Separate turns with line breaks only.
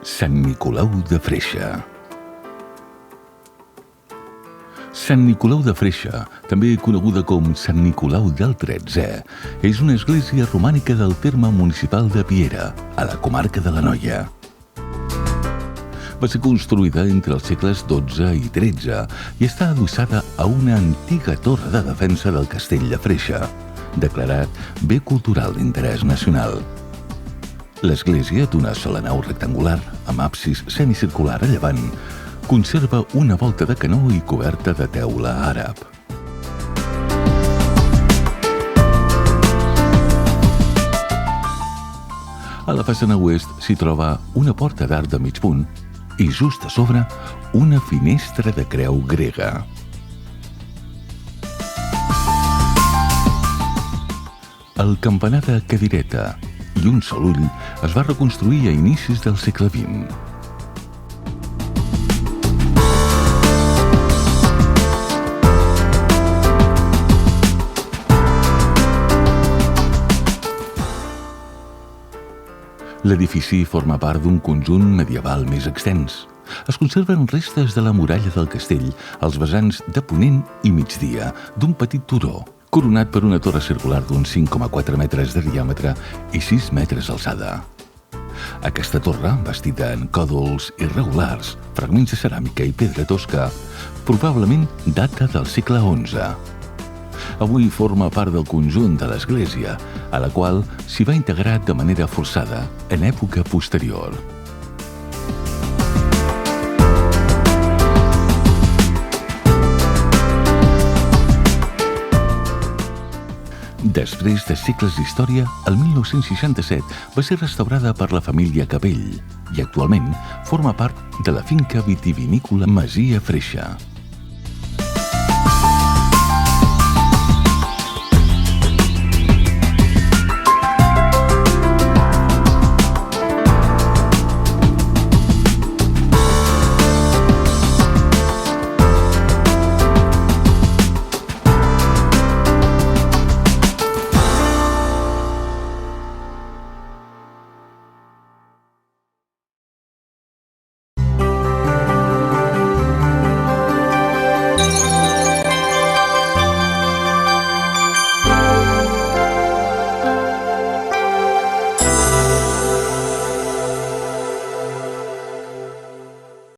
Sant Nicolau de Freixa. Sant Nicolau de Freixa, també coneguda com Sant Nicolau del Tretzè, és una església romànica del terme municipal de Piera, a la comarca de l'Anoia. Va ser construïda entre els segles XII i XIII i està adossada a una antiga torre de defensa del castell de Freixa, declarat Bé Cultural d'Interès Nacional. L'església, d'una sola nau rectangular, amb absis semicircular a llevant, conserva una volta de canó i coberta de teula àrab. A la façana oest s'hi troba una porta d'arc de mig punt i just a sobre una finestra de creu grega. El campanar de cadireta i un sol ull es va reconstruir a inicis del segle XX. L'edifici forma part d'un conjunt medieval més extens. Es conserven restes de la muralla del castell als vessants de ponent i migdia d'un petit turó, coronat per una torre circular d'uns 5,4 metres de diàmetre i 6 metres d'alçada. Aquesta torre, bastida en còdols irregulars, fragments de ceràmica i pedra tosca, probablement data del segle XI. Avui forma part del conjunt de l'església, a la qual s'hi va integrar de manera forçada en època posterior. Després de segles d'història, el 1967 va ser restaurada per la família Cabell i actualment forma part de la finca vitivinícola Masia Freixa.